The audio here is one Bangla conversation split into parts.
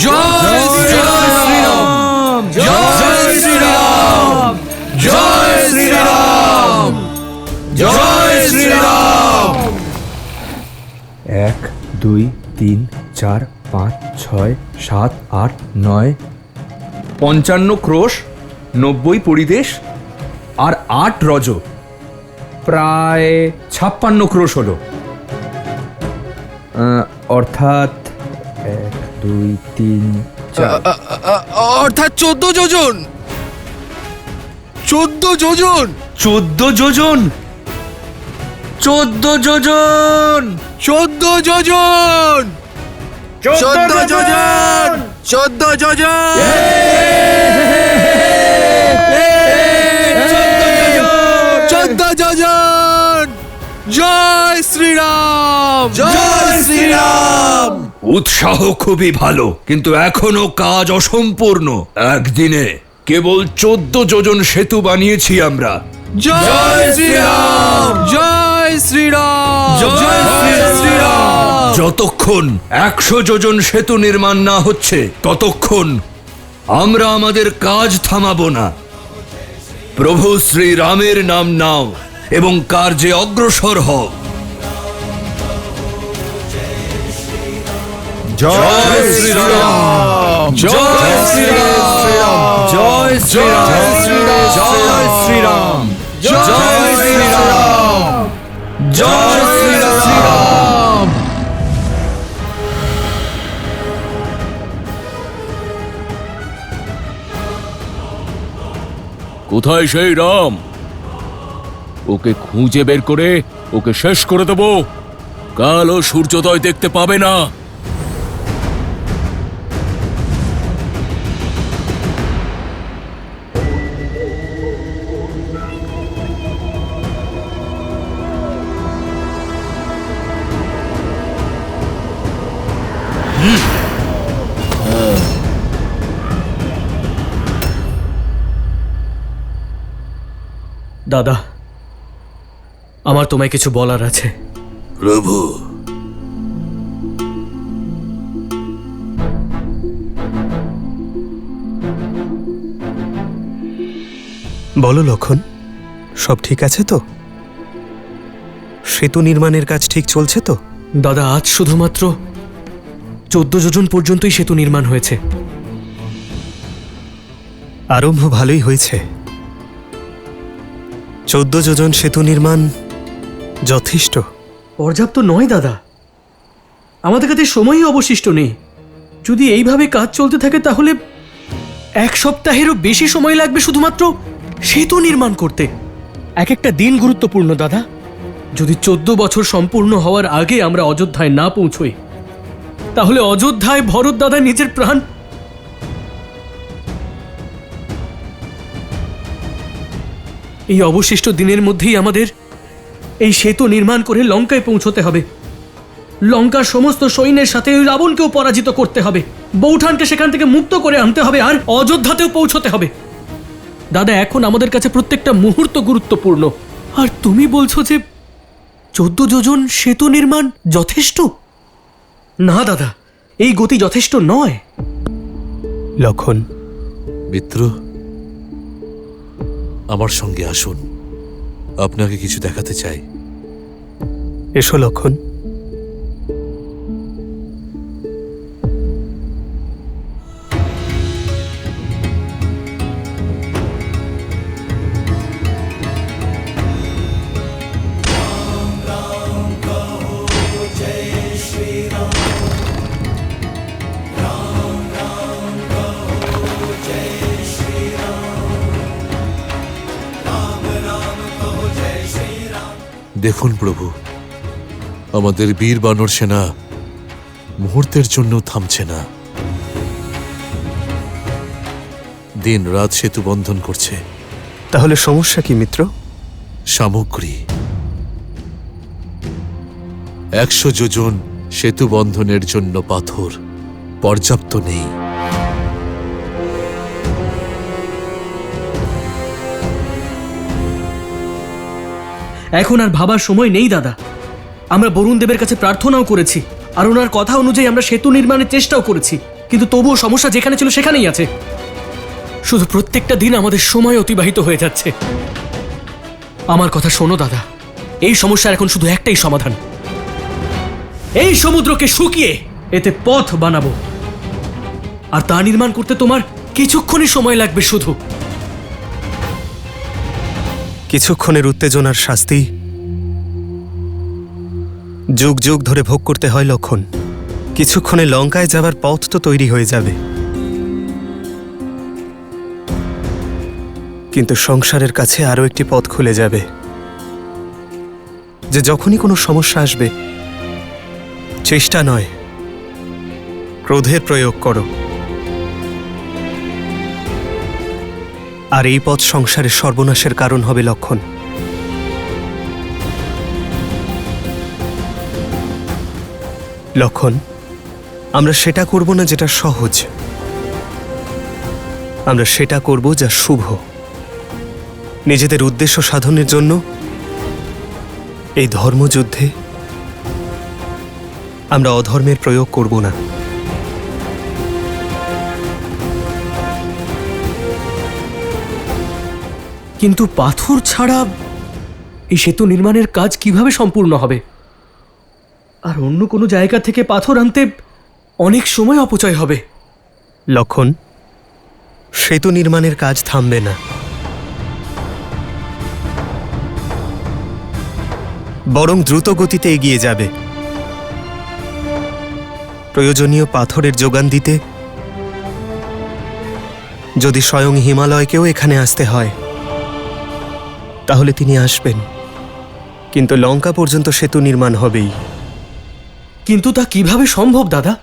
জয় শ্রীরাম, জয় শ্রীরাম, জয় শ্রীরাম, জয় শ্রীরাম। 1 2 3 4 5 6 7 8 9 55 ক্রোশ, 90 পরিদেশ আর 8 রজ, প্রায় 56 ক্রোশ হলো। অর্থাৎ 1 2 3 4 অর্থাৎ 14 যোজন। 14 যোজন, 14 যোজন, 14 যোজন, 14 যোজন, 14 যোজন, 14 যোজন, 14 যোজন। জয় শ্রীরাম, জয় শ্রীরাম। উৎসাহ খুবই ভালো, কিন্তু এখনো কাজ অসম্পূর্ণ। একদিনে কেবল 14 যোজন সেতু বানিয়েছি আমরা। জয় শ্রীরাম, জয় শ্রীরাম, জয় শ্রীরাম। যতক্ষণ 100 যোজন সেতু নির্মাণ না হচ্ছে ততক্ষণ আমরা আমাদের কাজ থামাবো না। প্রভু শ্রীরামের নাম নাও এবং কার্যে অগ্রসর হও। জয় শ্রীরাম, জয় শ্রীরাম, জয় শ্রীরাম, জয় শ্রীরাম, জয় শ্রীরাম, জয় শ্রীরাম। কোথায় সেই রাম? ওকে খুঁজে বের করে ওকে শেষ করে দেব। কাল ও সূর্যোদয় দেখতে পাবে না। দাদা, আমার তোমায় কিছু বলার আছে। প্রভু, বলো লক্ষণ, সব ঠিক আছে তো? সেতু নির্মাণের কাজ ঠিক চলছে তো? দাদা, আজ শুধুমাত্র 14 যোজন পর্যন্তই সেতু নির্মাণ হয়েছে। আরম্ভ ভালোই হয়েছে। 14 যোজন সেতু নির্মাণ যথেষ্ট? পর্যাপ্ত নয় দাদা, আমাদের কাছে সময়ই অবশিষ্ট নেই। যদি এইভাবে কাজ চলতে থাকে তাহলে 1 সপ্তাহেরও বেশি সময় লাগবে শুধুমাত্র সেতু নির্মাণ করতে। এক একটা দিন গুরুত্বপূর্ণ দাদা। যদি 14 বছর সম্পূর্ণ হওয়ার আগে আমরা অযোধ্যায় না পৌঁছই তাহলে অযোধ্যায় ভরত দাদা নিজের প্রাণ। এই অবশিষ্ট দিনের মধ্যেই আমাদের এই সেতু নির্মাণ করে লঙ্কায় পৌঁছতে হবে। লঙ্কার সমস্ত সৈন্যের সাথে ওই রাবণকেও পরাজিত করতে হবে, বৌঠানকে সেখান থেকে মুক্ত করে আনতে হবে, আর অযোধ্যাতেও পৌঁছতে হবে। দাদা, এখন আমাদের কাছে প্রত্যেকটা মুহূর্ত গুরুত্বপূর্ণ। আর তুমি বলছো যে 14 যোজন সেতু নির্মাণ যথেষ্ট? না দাদা, এই গতি যথেষ্ট নয়। লক্ষণ, মিত্র, আমার সঙ্গে আসুন, আপনাকে কিছু দেখাতে চাই। এসো লক্ষণ। দেখুন প্রভু, আমাদের বীর বানর সেনা মুহূর্তের জন্য থামছে না। দিন রাত সেতু বন্ধন করছে। তাহলে সমস্যা কি মিত্র? সামগ্রী। 100 যোজন সেতু বন্ধনের জন্য পাথর পর্যাপ্ত নেই। এখন আর ভাবার সময় নেই দাদা। আমরা বরুণ দেবের কাছে প্রার্থনাও করেছি, আর ওনার কথা অনুযায়ী আমরা সেতু নির্মাণের চেষ্টাও করেছি। কিন্তু তবুও সমস্যা যেখানে ছিল সেখানেই আছে। শুধু প্রত্যেকটা দিন আমাদের সময় অতিবাহিত হয়ে যাচ্ছে। আমার কথা শোনো দাদা, এই সমস্যার এখন শুধু একটাই সমাধান। এই সমুদ্রকে শুকিয়ে এতে পথ বানাবো, আর তা নির্মাণ করতে তোমার কিছুক্ষণই সময় লাগবে শুধু। কিছুক্ষণের উত্তেজনার শাস্তি যুগ যুগ ধরে ভোগ করতে হয় লক্ষণ। কিছুক্ষণে লঙ্কায় যাবার পথ তো তৈরি হয়ে যাবে, কিন্তু সংসারের কাছে আরও একটি পথ খুলে যাবে, যে যখনই কোনো সমস্যা আসবে চেষ্টা নয়, ক্রোধের প্রয়োগ করো। আর এই পথ সংসারের সর্বনাশের কারণ হবে লক্ষণ। লক্ষণ, আমরা সেটা করব না যেটা সহজ, আমরা সেটা করব যা শুভ। নিজেদের উদ্দেশ্য সাধনের জন্য এই ধর্মযুদ্ধে আমরা অধর্মের প্রয়োগ করব না। কিন্তু পাথর ছাড়া এই সেতু নির্মাণের কাজ কিভাবে সম্পূর্ণ হবে? আর অন্য কোনো জায়গা থেকে পাথর আনতে অনেক সময় অপচয় হবে। লক্ষণ, সেতু নির্মাণের কাজ থামবে না, বরং দ্রুত গতিতে এগিয়ে যাবে। প্রয়োজনীয় পাথরের যোগান দিতে যদি স্বয়ং হিমালয়কেও এখানে আসতে হয় তাহলে তিনি আসবেন, কিন্তু লঙ্কা পর্যন্ত সেতু নির্মাণ হবেই। কিন্তু তা কিভাবে সম্ভব দাদা?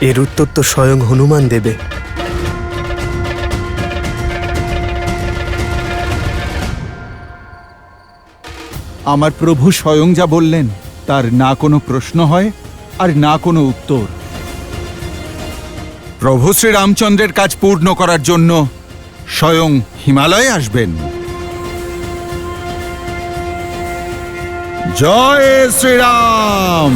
এর উত্তর তো স্বয়ং হনুমান দেবে। আমার প্রভু স্বয়ং যা বললেন তার না কোনো প্রশ্ন হয় আর না কোনো উত্তর। প্রভু শ্রীরামচন্দ্রের কাজ পূর্ণ করার জন্য স্বয়ং হিমালয়ে আসবেন। জয় শ্রীরাম।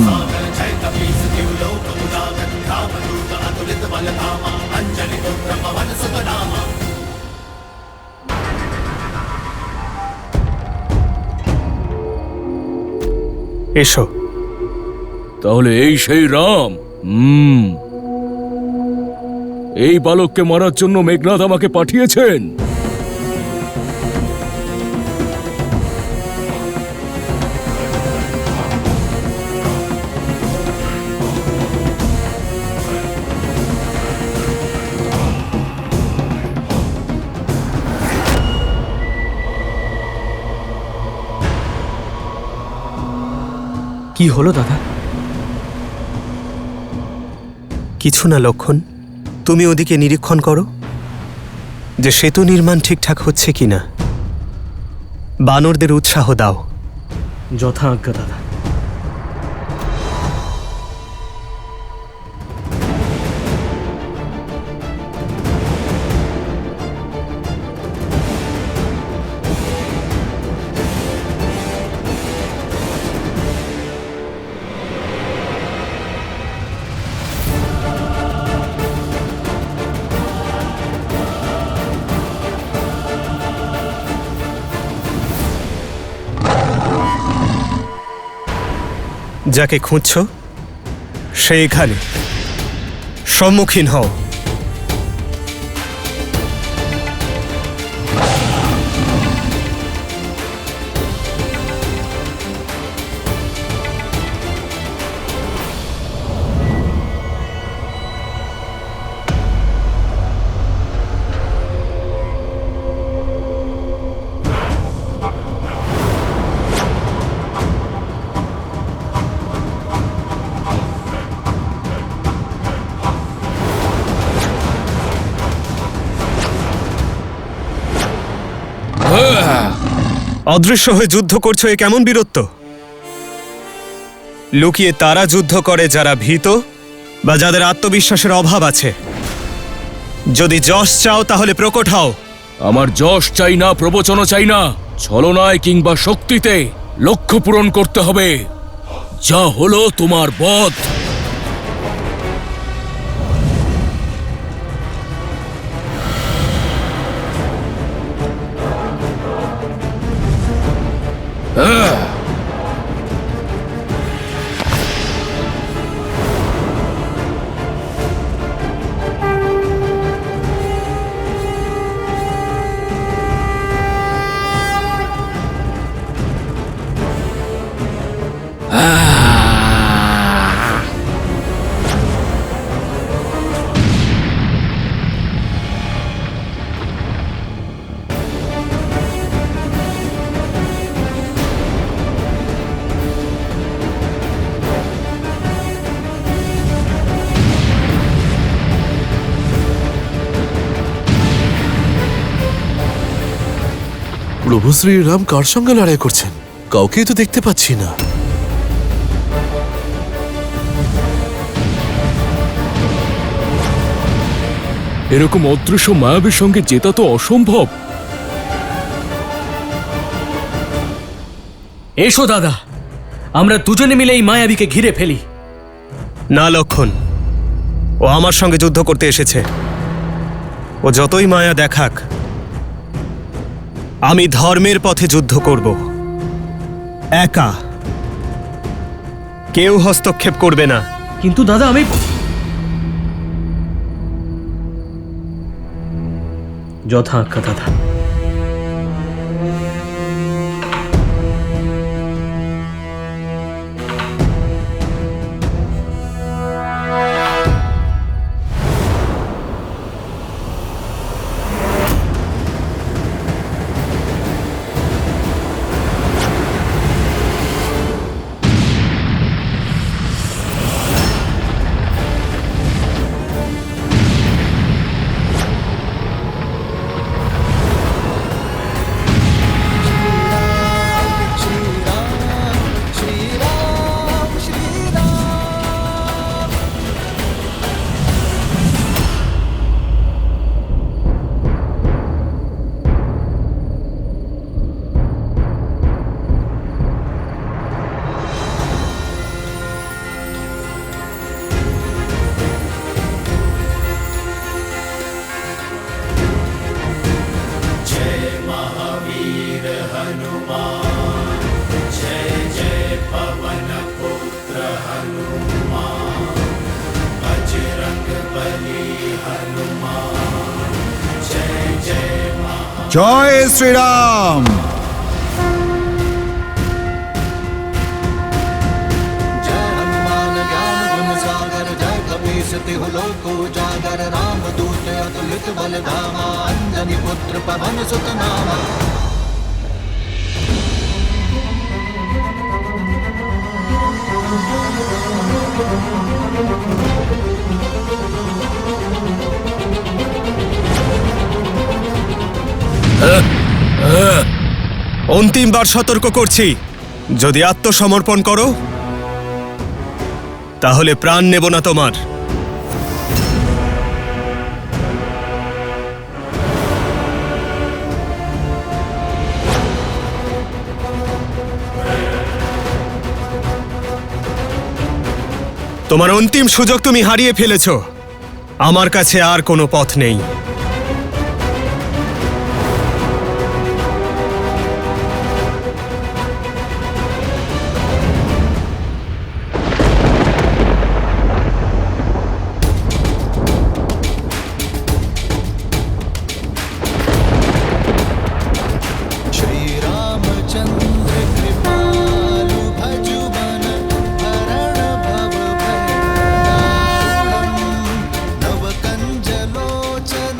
এসো। তাহলে এই সেই রাম। এই বালককে মারার জন্য মেঘনাথ আমাকে পাঠিয়েছেন। কি হলো দাদা? কিছু না লক্ষণ, তুমি ওদিকে নিরীক্ষণ করো যে সেতু নির্মাণ ঠিকঠাক হচ্ছে কিনা। বানরদের উৎসাহ দাও। যথা আজ্ঞা দাদা। যাকে খুঁজছ সে এখানে, সম্মুখীন হও। অদৃশ্য হয়ে যুদ্ধ করছো, এ কেমন বীরত্ব? লুকিয়ে তারা যুদ্ধ করে যারা ভীত বা যাদের আত্মবিশ্বাসের অভাব আছে। যদি যশ চাও তাহলে প্রকট হও। আমার যশ চাই না, প্রবচনও চাই না। ছলনায় কিংবা শক্তিতে লক্ষ্য পূরণ করতে হবে। যা হলো তোমার বধ। প্রভু শ্রীরাম কার সঙ্গে লড়াই করছেন? কাউকেই তো দেখতে পাচ্ছি না। এরকম অদৃশ্য মায়াবীর সঙ্গে জেতা তো অসম্ভব। এসো দাদা, আমরা দুজনে মিলে এই মায়াবীকে ঘিরে ফেলি। না লক্ষণ, ও আমার সঙ্গে যুদ্ধ করতে এসেছে। ও যতই মায়া দেখাক, আমি ধর্মের পথে যুদ্ধ করব, একা। কেউ হস্তক্ষেপ করবে না। কিন্তু দাদা, আমি যথা আজ্ঞা দাদা। জয় শ্রীরাম। जय हनुमान ज्ञान गुण सागर जय कपीस तिहु लोक उजागर राम दूत अतुलित बल धामा अंजनी पुत्र पवन सुत नामा। অন্তিমবার সতর্ক করছি, যদি আত্মসমর্পণ করো তাহলে প্রাণ নেব না তোমার। তোমার অন্তিম সুযোগ তুমি হারিয়ে ফেলেছ। আমার কাছে আর কোনো পথ নেই। श्रीरामचंद्र कृपालु भजु मन हरण भव भय दारुणं नव कंज लोचन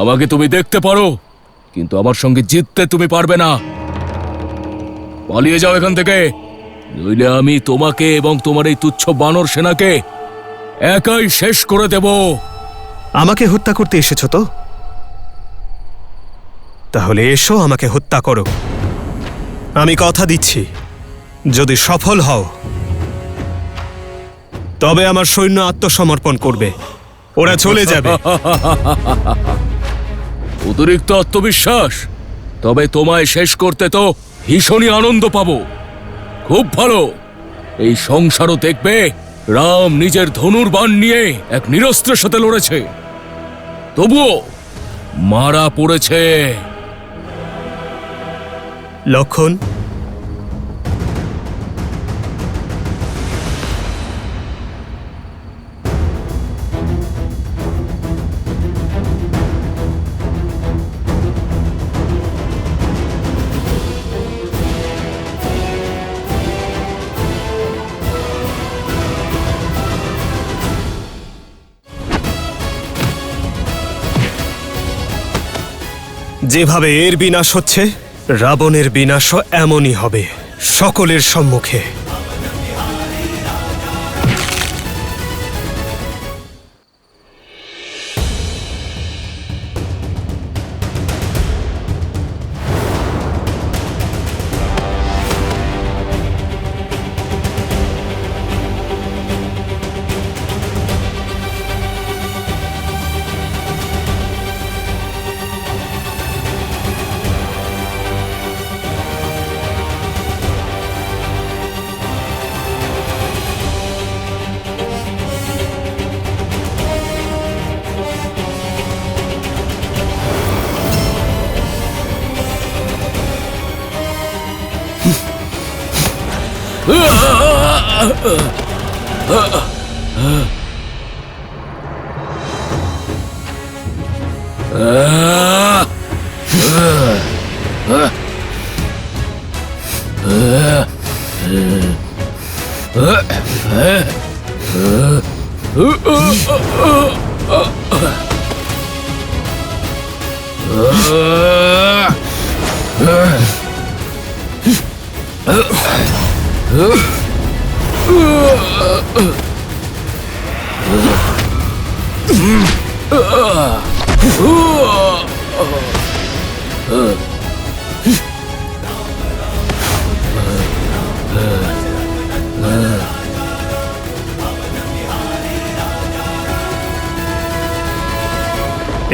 আমাকে তুমি দেখতে পারো, কিন্তু আমার সঙ্গে জিততে তুমি পারবে না। পালিয়ে যাও এখান থেকে, নইলে আমি তোমাকে এবং তোমার এই তুচ্ছ বানর সেনাকে একাই শেষ করে দেব। আমাকে হত্যা করতে এসেছো তো? তাহলে এসো, আমাকে হত্যা করো। আমি কথা দিচ্ছি, যদি সফল হও তবে আমার সৈন্য আত্মসমর্পণ করবে, ওরা চলে যাবে। অতিরিক্ত আত্মবিশ্বাস? তবে তোমায় শেষ করতে তো ভীষণই আনন্দ পাবো। খুব ভালো, এই সংসারও দেখবে রাম নিজের ধনুর বাণ নিয়ে এক নিরস্ত্রের সাথে লড়েছে, তবুও মারা পড়েছে। লক্ষণ, যেভাবে এর বিনাশ হচ্ছে, রাবণের বিনাশও এমনই হবে, সকলের সম্মুখে।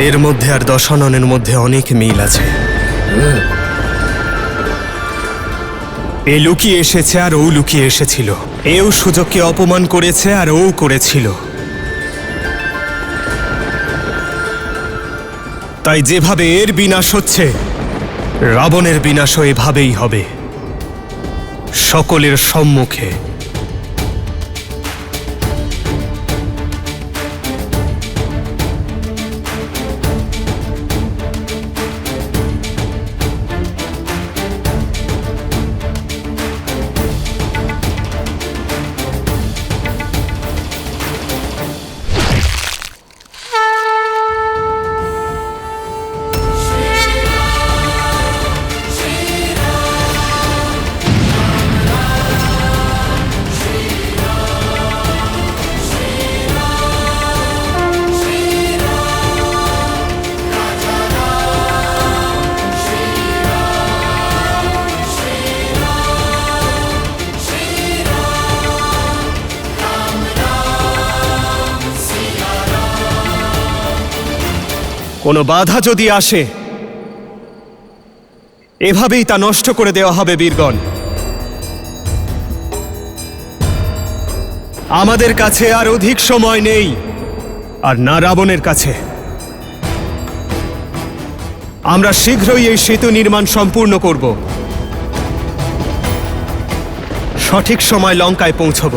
এর মধ্যে আর দশাননের মধ্যে অনেক মিল আছে। এ লুকিয়ে এসেছে আর ও লুকিয়ে এসেছিল, এও সুযোগকে অপমান করেছে আর ও করেছিল। তাই যেভাবে এর বিনাশ হচ্ছে, রাবণের বিনাশও এভাবেই হবে, সকলের সম্মুখে। কোনো বাধা যদি আসে, এভাবেই তা নষ্ট করে দেওয়া হবে বীরগণ। আমাদের কাছে আর অধিক সময় নেই, আর না রাবণের কাছে। আমরা শীঘ্রই এই সেতু নির্মাণ সম্পূর্ণ করব। সঠিক সময় লঙ্কায় পৌঁছব,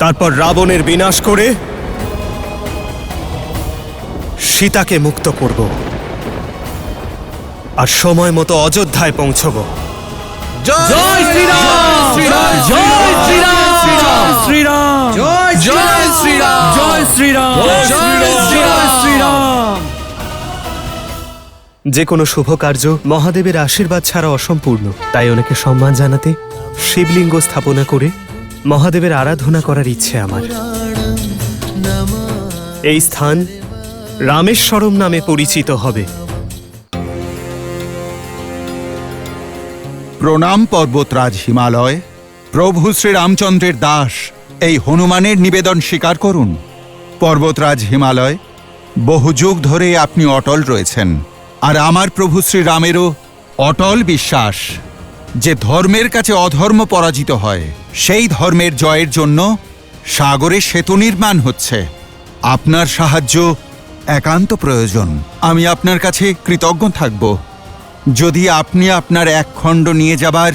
তারপর রাবণের বিনাশ করে সীতাকে মুক্ত করব, আর সময় মতো অযোধ্যায় পৌঁছব। জয় শ্রীরাম! জয় শ্রীরাম! জয় শ্রীরাম! জয় শ্রীরাম! জয় শ্রীরাম! জয় শ্রীরাম! যে কোনো শুভ কার্য মহাদেবের আশীর্বাদ ছাড়া অসম্পূর্ণ, তাই ওনাকে সম্মান জানাতে শিবলিঙ্গ স্থাপনা করে মহাদেবের আরাধনা করার ইচ্ছে আমার। এই স্থান রামেশ্বরম নামে পরিচিত হবে। প্রণাম পর্বতরাজ হিমালয়। প্রভু শ্রীরামচন্দ্রের দাস এই হনুমানের নিবেদন স্বীকার করুন। পর্বতরাজ হিমালয়, বহু যুগ ধরে আপনি অটল রয়েছেন, আর আমার প্রভু শ্রীরামেরও অটল বিশ্বাস যে ধর্মের কাছে অধর্ম পরাজিত হয়। সেই ধর্মের জয়ের জন্য সাগরে সেতু নির্মাণ হচ্ছে। আপনার সাহায্য একান্ত প্রয়োজন। আমি আপনার কাছে কৃতজ্ঞ থাকব যদি আপনি আপনার এক খণ্ড নিয়ে যাবার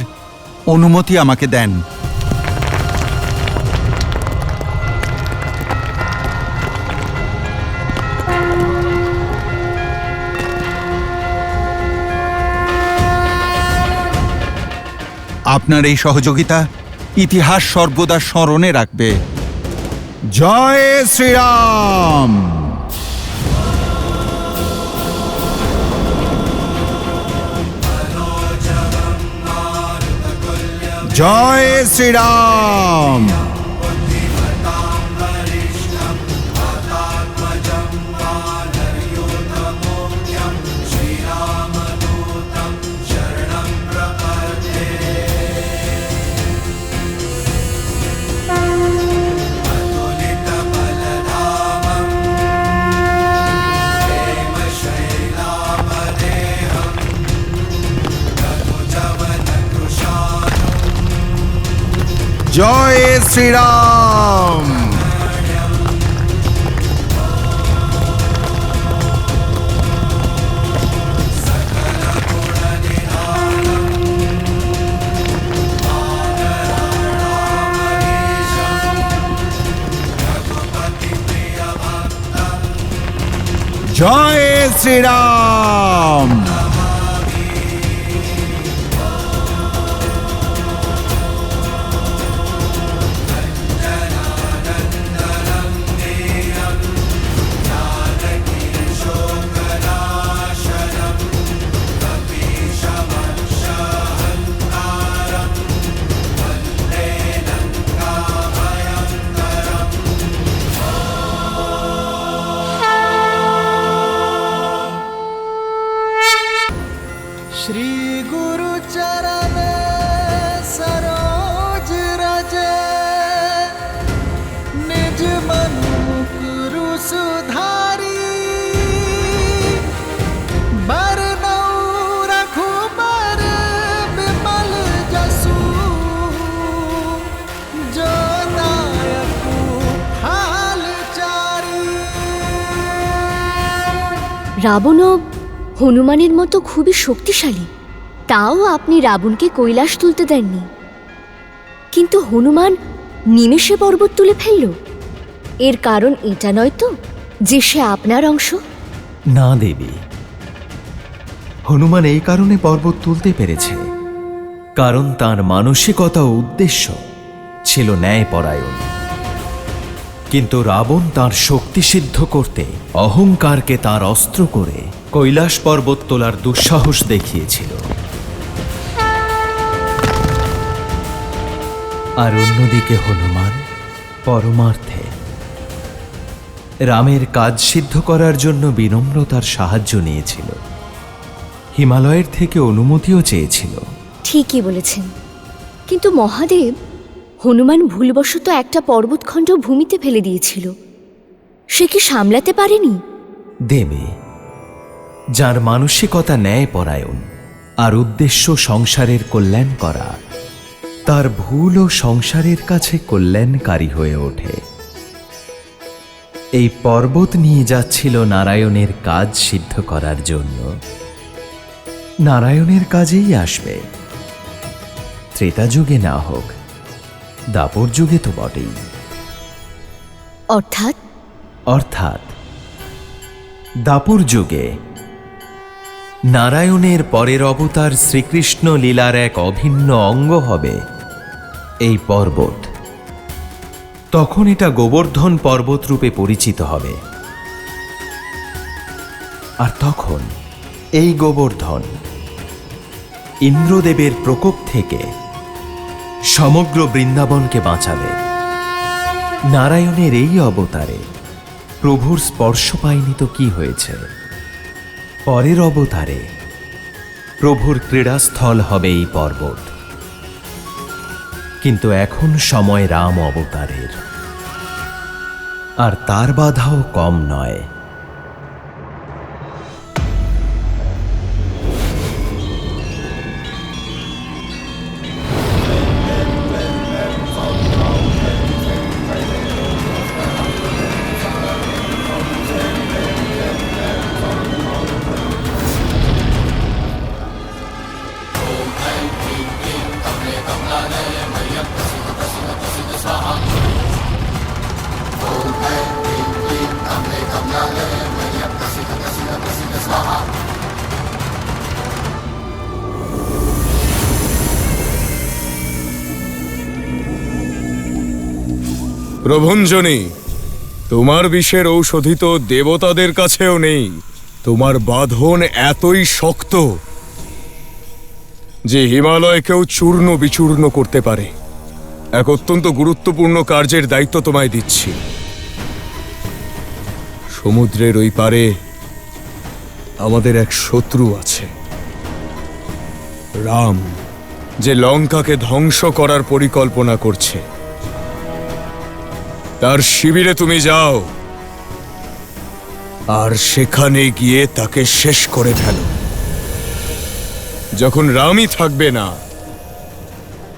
অনুমতি আমাকে দেন। আপনার এই সহযোগিতা ইতিহাস সর্বদা স্মরণে রাখবে। জয় শ্রীরাম। জয় শ্রীরাম। জয় শ্রীরাম। জয় শ্রীরাম। श्री गुरु चरण सरोज रज निज मनु गुरु सुधारी बरनौ रघुबर विमल जसु जो नायक हाल चारी। রাবণও হনুমানের মতো খুবই শক্তিশালী, তাও আপনি রাবণকে কৈলাস তুলতে দেননি। কিন্তু হনুমান নিমেষে পর্বত তুলে ফেলল। এর কারণ এটা নয় তো যে সে আপনার অংশ? না দেবী, হনুমান এই কারণে পর্বত তুলতে পেরেছে কারণ তার মানসিকতা ও উদ্দেশ্য ছিল ন্যায়পরায়ণ। কিন্তু রাবণ তার শক্তি সিদ্ধ করতে অহংকারকে তার অস্ত্র করে কৈলাস পর্বত তোলার দুঃসাহস দেখিয়েছিল। আর অন্যদিকে হনুমান পরমার্থে রামের কাজ সিদ্ধ করার জন্য বিনম্রতার সাহায্য নিয়েছিল, হিমালয়ের থেকে অনুমতিও চেয়েছিল। ঠিকই বলেছেন, কিন্তু মহাদেব, হনুমান ভুলবশত একটা পর্বতখণ্ড ভূমিতে ফেলে দিয়েছিল। সে কি সামলাতে পারেনি? দেবে, যার মানসিকতা ন্যায়পরায়ণ আর উদ্দেশ্য সংসারের কল্যাণ করা, তার ভুলও সংসারের কাছে কল্যাণকারী হয়ে ওঠে। এই পর্বত নিয়ে যাচ্ছিল নারায়ণের কাজ সিদ্ধ করার জন্য। নারায়ণের কাজেই আসবে, ত্রেতা যুগে না হোক, দাপর যুগে তো বটেই। অর্থাৎ দাপর যুগে নারায়ণের পরের অবতার শ্রীকৃষ্ণ লীলার এক অভিন্ন অঙ্গ হবে এই পর্বত। তখন এটা গোবর্ধন পর্বত রূপে পরিচিত হবে। আর তখন এই গোবর্ধন ইন্দ্রদেবের প্রকোপ থেকে সমগ্র বৃন্দাবনকে বাঁচালেন। নারায়ণের এই অবতারে প্রভুর স্পর্শ পায়নি তো কি হয়েছে? পরের অবতারে প্রভুর ক্রীড়াস্থল হবে এই পর্বত। কিন্তু এখন সময় রাম অবতারের, আর তার বাধাও কম নয়। প্রভঞ্জনী, তোমার বিষের ঔষধি তো দেবতাদের কাছেও নেই। তোমার বাঁধন এতই শক্ত যে হিমালয়কেও চূর্ণ বিচূর্ণ করতে পারে। এক অত্যন্ত গুরুত্বপূর্ণ কার্যের দায়িত্ব তোমায় দিচ্ছি। সমুদ্রের ওই পারে আমাদের এক শত্রু আছে, রাম, যে লঙ্কাকে ধ্বংস করার পরিকল্পনা করছে। তার শিবিরে তুমি যাও আর সেখানে গিয়ে তাকে শেষ করে ফেলো। যখন রামই থাকবে না,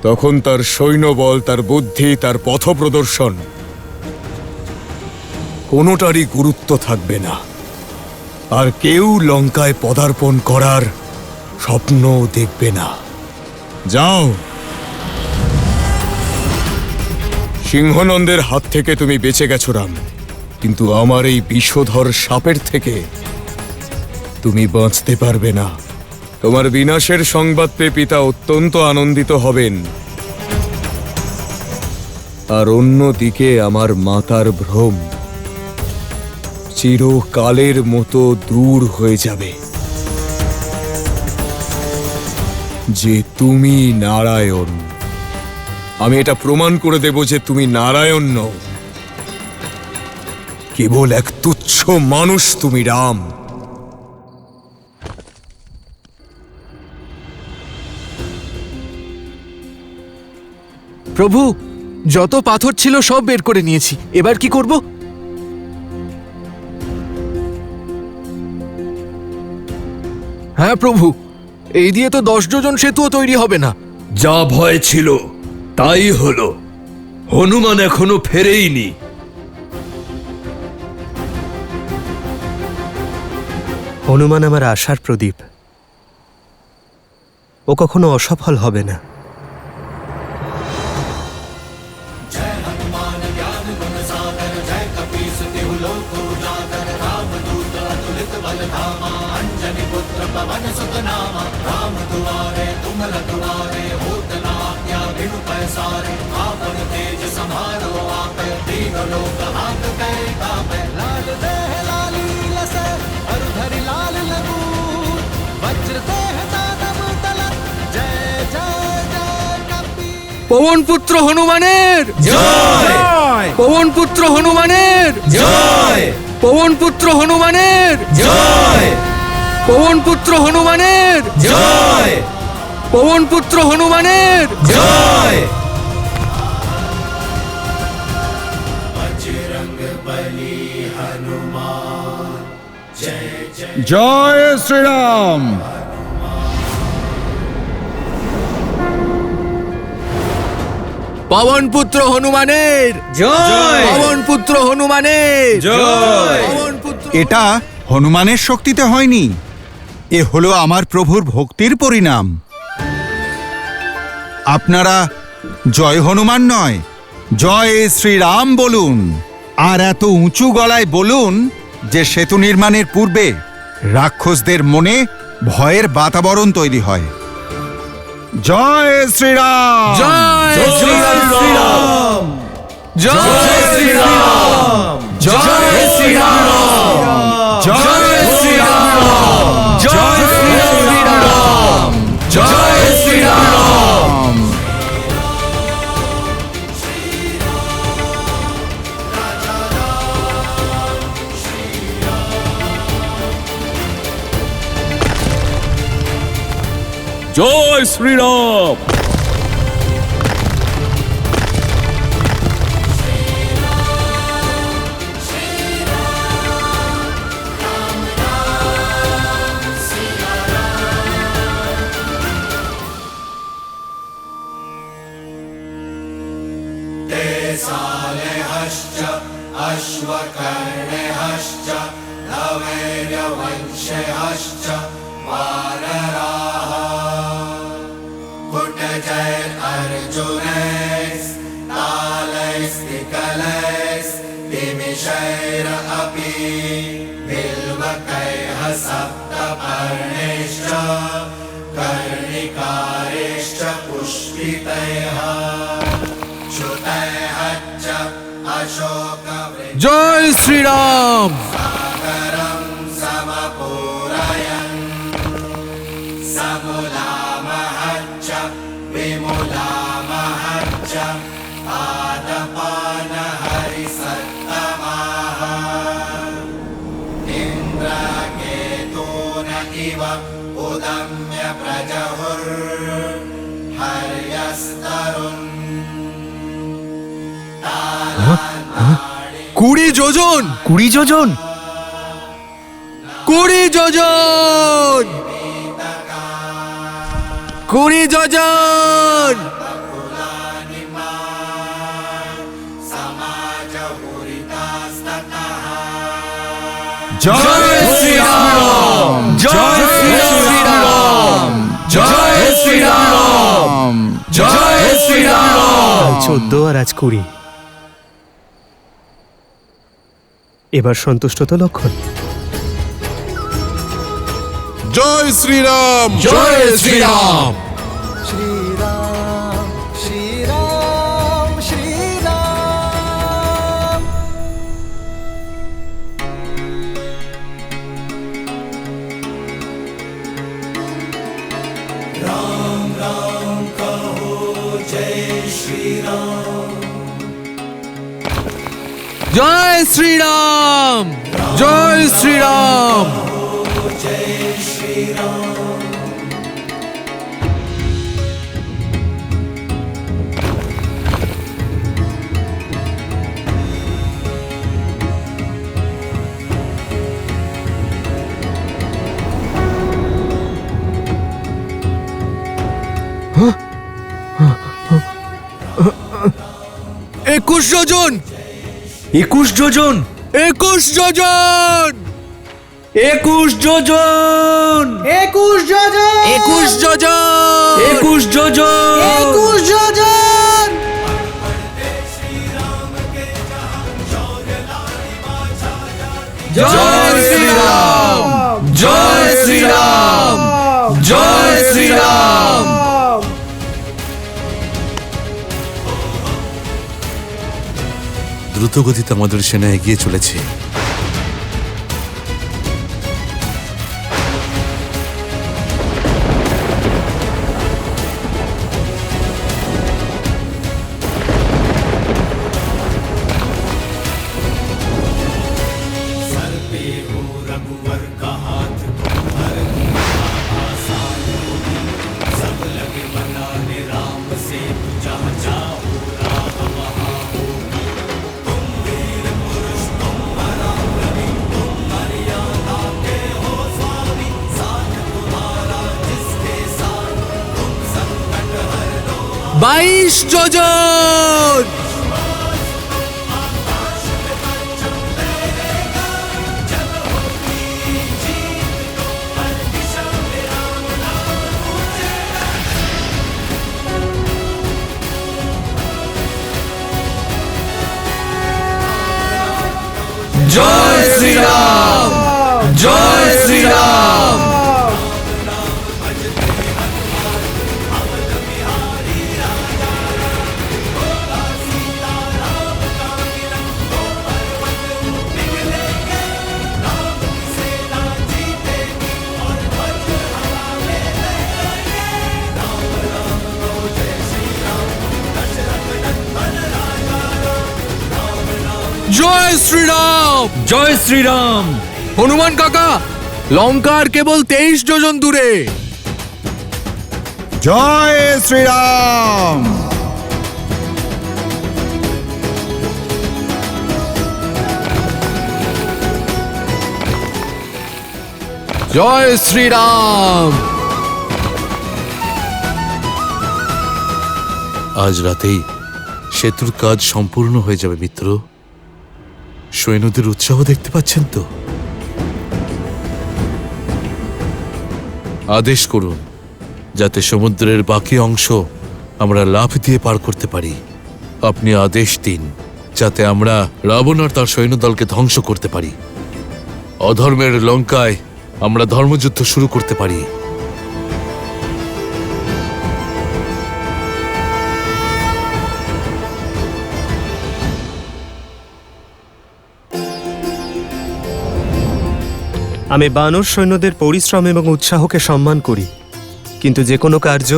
তখন তার সৈন্যবল, তার বুদ্ধি, তার পথপ্রদর্শন কোনোটারই গুরুত্ব থাকবে না। আর কেউ লঙ্কায় পদার্পণ করার স্বপ্নও দেখবে না। যাও, সিংহনন্দের হাত থেকে তুমি বেঁচে গেছো রাম, কিন্তু আমার এই বিষধর সাপের থেকে তুমি বাঁচতে পারবে না। তোমার বিনাশের সংবাদ পেয়ে পিতা অত্যন্ত আনন্দিত হবেন, আর অন্যদিকে আমার মাতার ভ্রম চিরকালের মতো দূর হয়ে যাবে যে তুমি নারায়ণ। আমি এটা প্রমাণ করে দেব যে তুমি নারায়ণ নও, কেবল এক তুচ্ছ মানুষ তুমি রাম। প্রভু, যত পাথর ছিল সব বের করে নিয়েছি, এবার কি করব? হ্যাঁ প্রভু, এই দিয়ে তো 10 যোজন সেতুও তৈরি হবে না। যা ভয় ছিল তাই হলো। হনুমান এখনো ফেরেইনি। হনুমান আমার আশার প্রদীপ, ও কখনো অসফল হবে না। পবনপুত্র হনুমানের জয়! পবনপুত্র হনুমানের জয়! পবনপুত্র হনুমানের জয়! পবনপুত্র হনুমানের জয়! পবনপুত্র হনুমানের জয়! জয় শ্রীরাম। পবনপুত্র হনুমানের জয়! পবনপুত্র হনুমানের জয়! পবনপুত্র এটা হনুমানের শক্তিতে হয়নি, এ হলো আমার প্রভুর ভক্তির পরিণাম। আপনারা জয় হনুমান নয়, জয় শ্রীরাম বলুন, আর এত উঁচু গলায় বলুন যে সেতু নির্মাণের পূর্বে রাক্ষসদের মনে ভয়ের বাতাবরণ তৈরি হয়। জয় শ্রীরাম! জয় শ্রীরাম! জয় শ্রীরাম! জয় শ্রীরাম! জয় শ্রীরাম! জয় জয় শ্রীরাম। अश्वकर्णहश्च नवैर्यवंशहश्च वानराः कुटजय अर्जुनैस्तालैस्तिकलैस्तिमिषैरपि बिल्वकैः सप्तपर्णैश्च कर्णिकारैश्च पुष्पितैः श्रुतैः च अशोकवृक्षैः জয় শ্রীরাম। सागरं समपूरयन् समुलामहच्च विमुलामहच्च पादपानहरिसत्तमाः इन्द्रकेतून इव उदम्य प्रजहुर्हर्यस्तरुन् 20 যোজন। 20 যোজন। 20 যোজন। 20 যোজন। জয় শ্রীরাম, জয় শ্রীরাম, জয় শ্রীরাম, জয় শ্রীরাম। 14 আর আজ 20। এবার সন্তুষ্ট তো লক্ষণ? জয় শ্রীরাম, জয় শ্রীরাম। श्रीराम श्रीराम श्रीराम राम राम कहो जय श्री राम জয় শ্রীরাম, জয় শ্রীরাম। जय श्री राम একুশ যোজন। 21 যোজন। 21 যোজন। 21 যোজন। 21 যোজন। 21 যোজন। 21 যোজন। 21 যোজন। জয় শ্রীরাম, জয় শ্রীরাম, জয় শ্রীরাম। দ্রুতগতিতে আমাদের সেনা এগিয়ে চলেছে। বাইশ যোজন। জয় শ্রীরাম, জয় শ্রীরাম। জয় শ্রীরাম, জয় শ্রীরাম। হনুমান কাকা, লঙ্কার কেবল 23 যোজন দূরে। জয় শ্রীরাম। জয় শ্রীরাম। আজ রাতেই সেতুর কাজ সম্পূর্ণ হয়ে যাবে মিত্র। সৈন্যদের উৎসাহ দেখতে পাচ্ছেন তো? আদেশ করুন যাতে সমুদ্রের বাকি অংশ আমরা লাফ দিয়ে পার করতে পারি। আপনি আদেশ দিন যাতে আমরা রাবণ আর তার সৈন্যদলকে ধ্বংস করতে পারি। অধর্মের লঙ্কায় আমরা ধর্মযুদ্ধ শুরু করতে পারি। আমি বানর সৈন্যদের পরিশ্রম এবং উৎসাহকে সম্মান করি, কিন্তু যে কোনো কার্য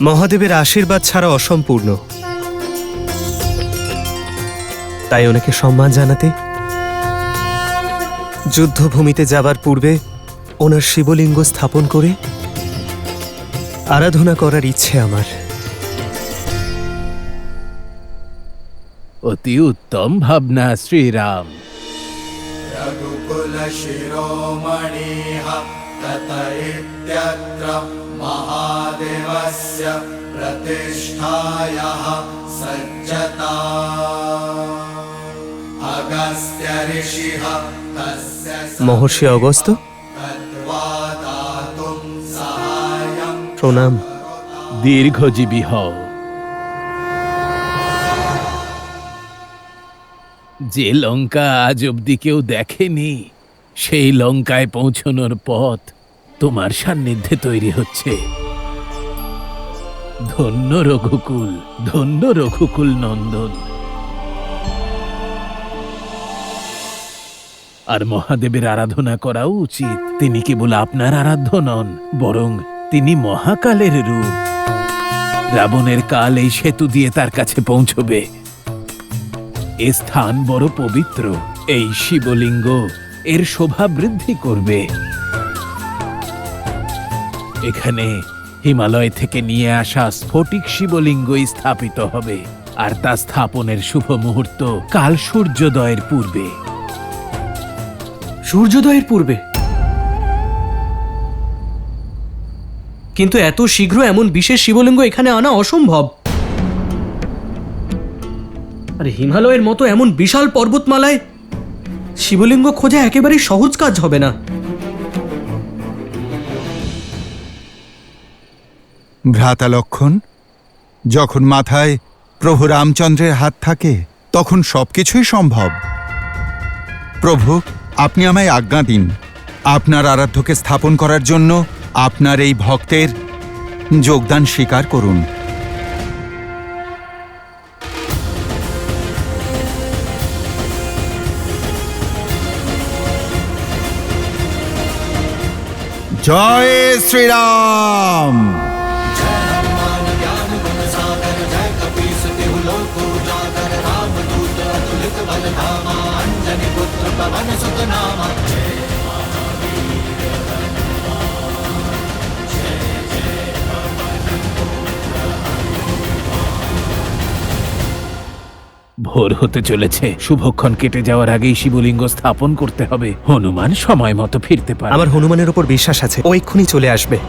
মহাদেবের আশীর্বাদ ছাড়া অসম্পূর্ণ। তাই ওনাকে সম্মান জানাতে যুদ্ধভূমিতে যাবার পূর্বে ওনার শিবলিঙ্গ স্থাপন করে আরাধনা করার ইচ্ছে আমার। অতি উত্তম ভাবনা শ্রীরাম। रघुकुल शिरोमणिः तत इत्यत्र महादेवस्य प्रतिष्ठायाः सज्जता अगस्त्य ऋषिः तस्य মহর্ষি অগস্ত্য, तद्वा दातुं सहायं প্রণাম। দীর্ঘজীবী হও। যে লঙ্কা আজ অব্দি কেউ দেখেনি, সেই লঙ্কায় পৌঁছনোর পথ তোমার সান্নিধ্যে তৈরি হচ্ছে। ধন্য রঘুকুল, ধন্য রঘুকুল নন্দন। আর মহাদেবের আরাধনা করাও উচিত। তিনি কেবল আপনার আরাধ্য নন, বরং তিনি মহাকালের রূপ। রাবণের কাল এই সেতু দিয়ে তার কাছে পৌঁছবে। এ স্থান বড় পবিত্র। এই শিবলিঙ্গ এর শোভা বৃদ্ধি করবে। এখানে হিমালয় থেকে নিয়ে আসা স্ফটিক শিবলিঙ্গই স্থাপিত হবে, আর তা স্থাপনের শুভ মুহূর্ত কাল সূর্যোদয়ের পূর্বে। সূর্যোদয়ের পূর্বে? কিন্তু এত শীঘ্র এমন বিশেষ শিবলিঙ্গ এখানে আনা অসম্ভব। আর হিমালয়ের মতো এমন বিশাল পর্বতমালায় শিবলিঙ্গ খোঁজা একেবারেই সহজ কাজ হবে না। ভ্রাতা লক্ষণ, যখন মাথায় প্রভু রামচন্দ্রের হাত থাকে তখন সবকিছুই সম্ভব। প্রভু, আপনি আমায় আজ্ঞা দিন আপনার আরাধ্যকে স্থাপন করার জন্য আপনার এই ভক্তের যোগদান স্বীকার করুন। জয় শ্রীরাম। जय हनुमान ज्ञान गुण सागर जय कपीस तिहु लोक उजागर रामदूत अतुलित बल धामा अंजनी पुत्र पवन सुत नामा। ভোর হতে চলেছে। শুভক্ষণ কেটে যাওয়ার আগেই শিবলিঙ্গ স্থাপন করতে হবে। হনুমান সময় মতো ফিরতে পারে। আমার হনুমানের উপর বিশ্বাস আছে, ও এক্ষুনি চলে আসবে।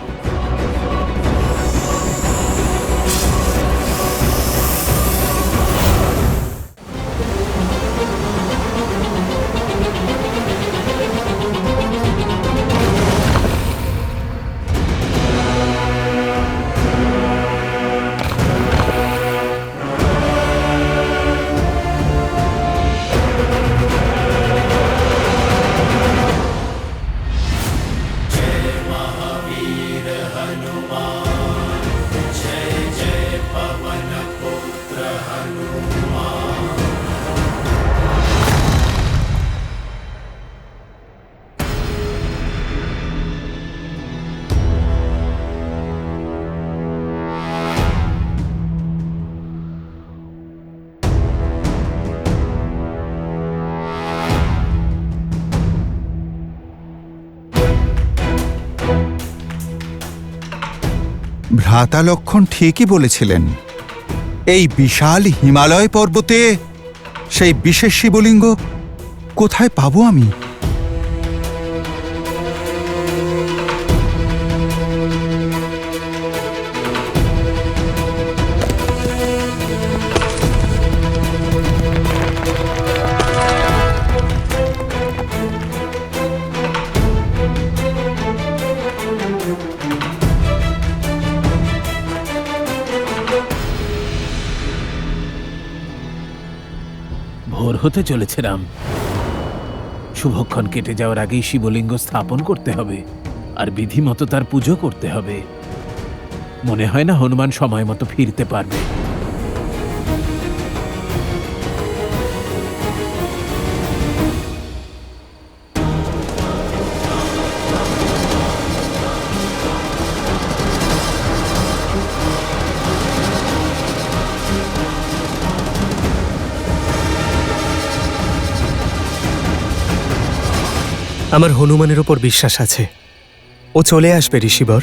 ভ্রাতা লক্ষণ ঠিকই বলেছিলেন। এই বিশাল হিমালয় পর্বতে সেই বিশেষ শিবলিঙ্গ কোথায় পাবো আমি? ভোর হতে চলেছে রাম। শুভক্ষণ কেটে যাওয়ার আগেই শিবলিঙ্গ স্থাপন করতে হবে আর বিধিমতো তার পুজো করতে হবে। মনে হয় না হনুমান সময় মতো ফিরতে পারবে। আমার হনুমানের ওপর বিশ্বাস আছে, ও চলে আসবে ঋষিবর।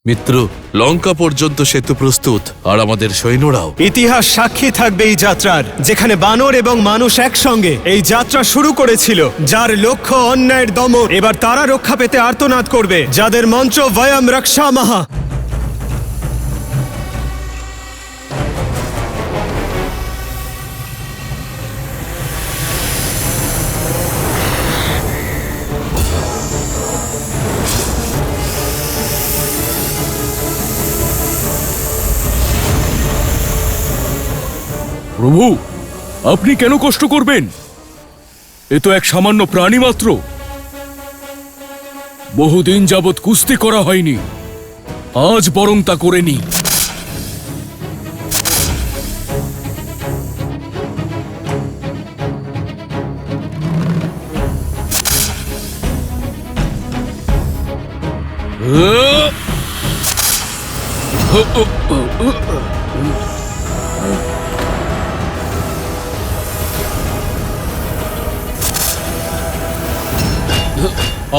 মিত্র, লঙ্কা পর্যন্ত সেতু প্রস্তুত, আর আমাদের সৈন্যরাও। ইতিহাস সাক্ষী থাকবে এই যাত্রার, যেখানে বানর এবং মানুষ একসঙ্গে এই যাত্রা শুরু করেছিল। যার লক্ষ্য অন্যায়ের দমন, এবার তারা রক্ষা পেতে আর্তনাদ করবে, যাদের মন্ত্র বয়ম রক্ষামহা। প্রভু, আপনি কেন কষ্ট করবেন? এ তো এক সামান্য প্রাণী মাত্র। বহুদিন যাবৎ কুস্তি করা হয়নি, আজ বরং তা করে নি।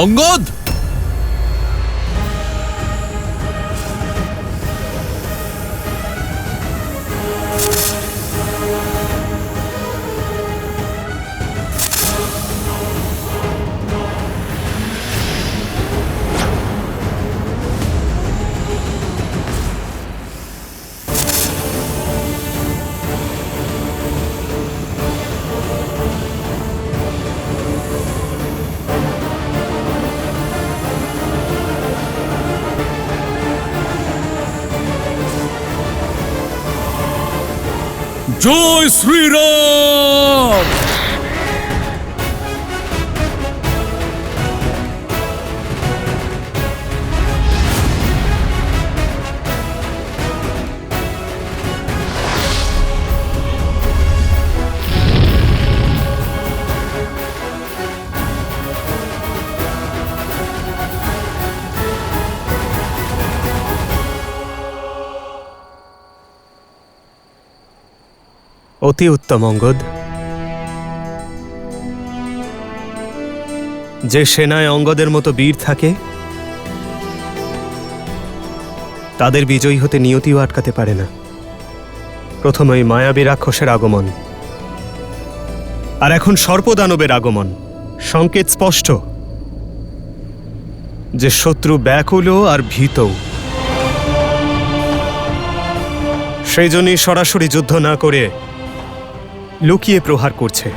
অঙ্গদ! জয় শ্রীরাম! অতি উত্তম অঙ্গদ। যে সেনায় অঙ্গদের মতো বীর থাকে, তাদের বিজয়ী হতে নিয়তিও আটকাতে পারে না। প্রথমে ওই মায়াবী রাক্ষসের আগমন, আর এখন সর্পদানবের আগমন। সংকেত স্পষ্ট যে শত্রু ব্যাকুল আর ভীতও। সেই জন্যই সরাসরি যুদ্ধ না করে লুকিয়ে প্রহার করছে।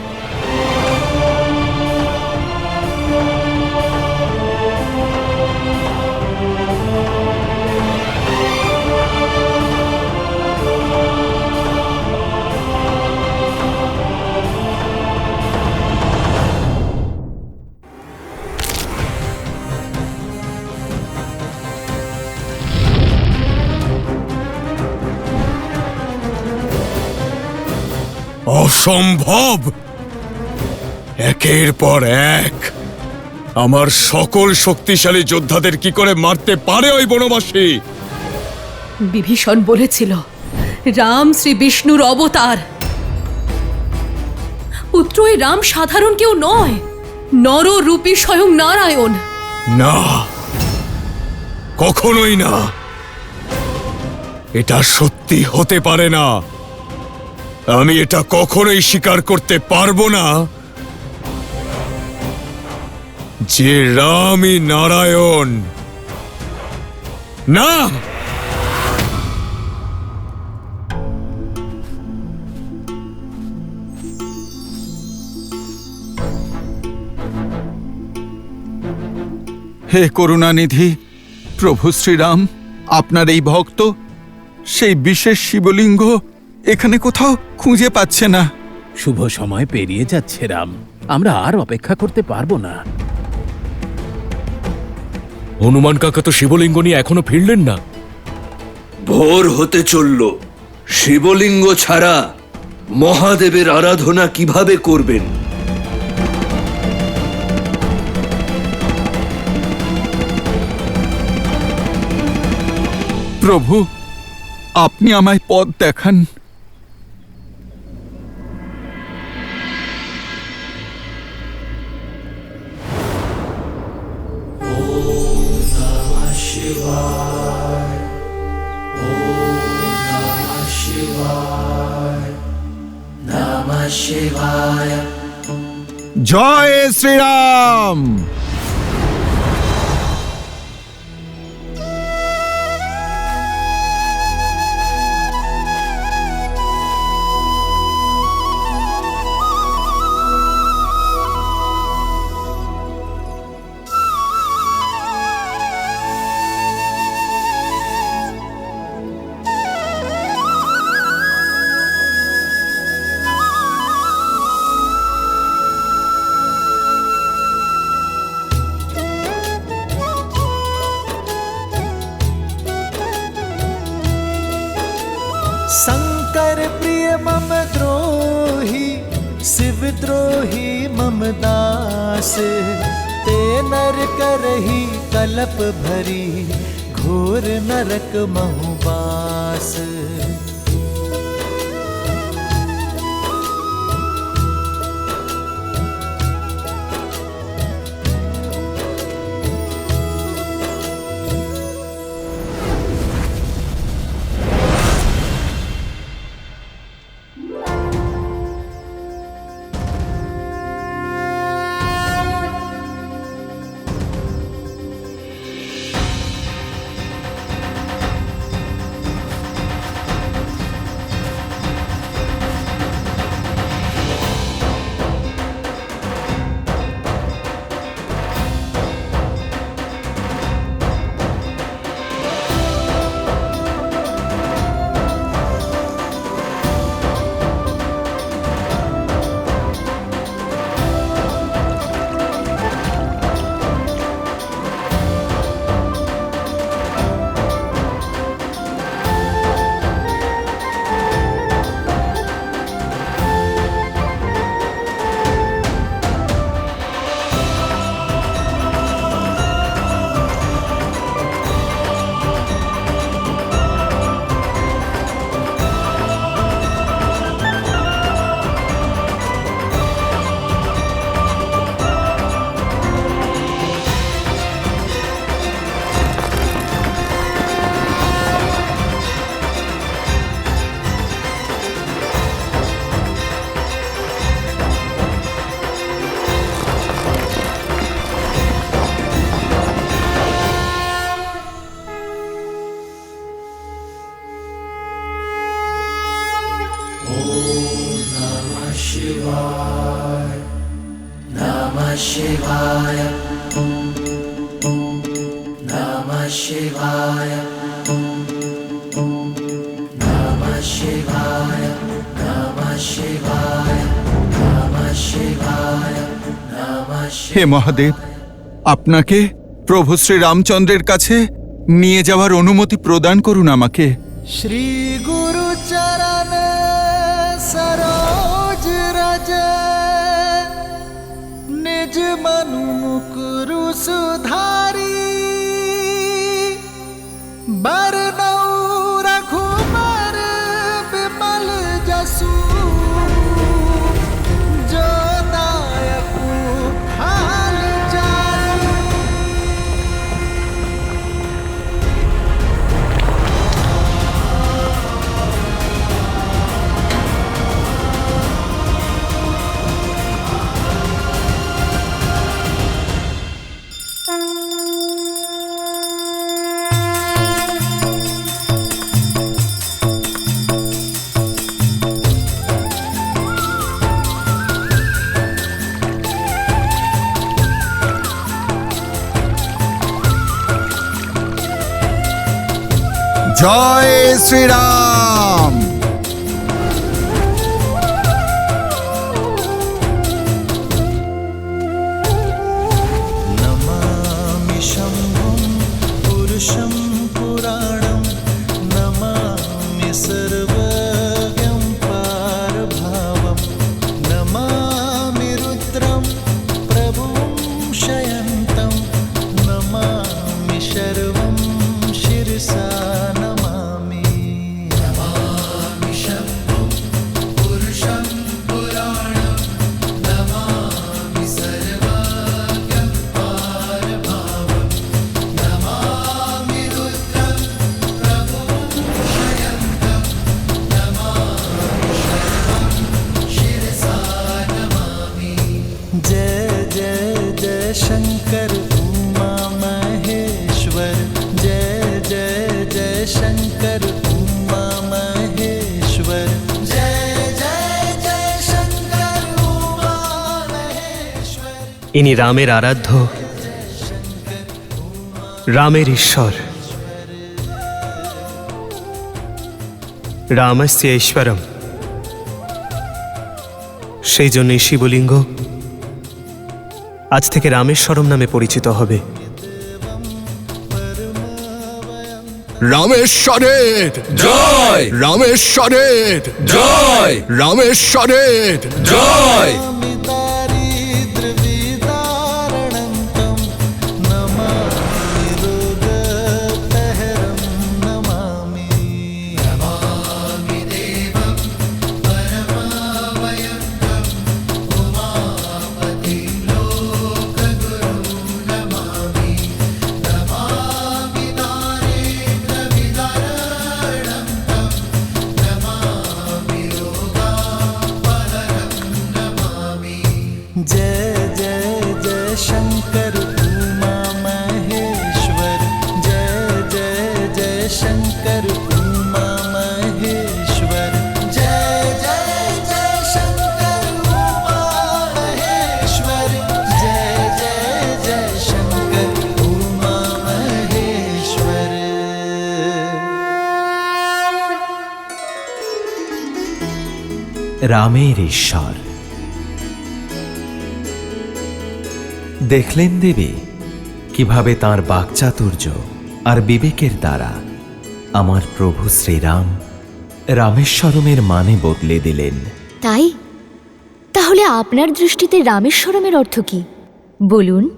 অসম্ভব! একের পর এক আমার সকল শক্তিশালী যোদ্ধাদের কি করে মারতে পারে ওই বনবাসী? বিভীষণ বলেছিল রাম শ্রী বিষ্ণুর অবতার। পুত্র, এই রাম সাধারণ কেউ নয়, নররূপী স্বয়ং নারায়ণ। না, কখনোই না। এটা সত্যি হতে পারে না। আমি এটা কখনোই স্বীকার করতে পারবো না যে রামই নারায়ণ। না, হে করুণানিধি প্রভু শ্রীরাম, আপনার এই ভক্ত সেই বিশেষ শিবলিঙ্গ এখানে কোথাও খুঁজে পাচ্ছে না। শুভ সময় পেরিয়ে যাচ্ছে রাম, আমরা আর অপেক্ষা করতে পারবো না। হনুমান কাকা তো শিবলিঙ্গ নিয়ে এখনো ফিরলেন না। ভোর হতে চলল, শিবলিঙ্গ ছাড়া মহাদেবের আরাধনা কিভাবে করবেন? প্রভু, আপনি আমায় পথ দেখান। জয় শ্রীরাম। शंकर प्रिय मम द्रोही, शिव द्रोही मम दास, ते नर करही कलप भरी, घोर नरक महु बास। হে মহাদেব, আপনাকে প্রভু শ্রী রামচন্দ্রের কাছে নিয়ে যাওয়ার অনুমতি প্রদান করুন আমাকে। श्री गुरु चरण सरोज सुधारी बरनौ रघुबर विमल जसु जो दायकु हाल जारी। জয় শ্রীরাম। नमामि शम्भुं पुरुषं पुराणं नमामि सर्वज्ञं पारभावं नमामि रुद्रं प्रभुं शयन्तं नमामि शर्वं शिरसा नमामि। नमामि शम्भुं पुरुषं पुराणं नमामि सर्वज्ञं पारभावं नमामि रुद्रं प्रभुं शयन्तं नमामि शर्वं शिरसा नमामि। जय जय जय शंकर उमा महेश्वर जय जय जय शंकर उमा महेश्वर जय जय जय शंकर उमा महेश्वर। ইনি রামের আরাধ্য, রামের ঈশ্বর। রামস্য ঈশ্বরম। সেই জন্যই শিবলিঙ্গ আজ থেকে রামেশ্বরম নামে পরিচিত হবে। রামেশ্বরের জয়, রামেশ্বরের জয়, রামেশ্বরের জয়। दारिद्र्यविदारणन्तं नमामि रोगपहरं नमामि। नमामि देवं परमावयङ्कं उमापतिं लोकगुरुं नमामि। नमामि दारिद्र्यविदारणन्तं नमामि रोगापहरं नमामि। जय जय जय शंकर उमा महेश्वर जय जय जय शंकर उमा महेश्वर जय जय जय शंकर उमा महेश्वर जय जय जय शंकर उमा महेश्वर। রামের ঈশ্বর। দেখলেন দেবী কিভাবে তাঁর বাকচাতুর্য আর বিবেকের দ্বারা আমার প্রভু শ্রীরাম রামেশ্বরমের মানে বদলে দিলেন। তাই তাহলে আপনার দৃষ্টিতে রামেশ্বরমের অর্থ কি বলুন?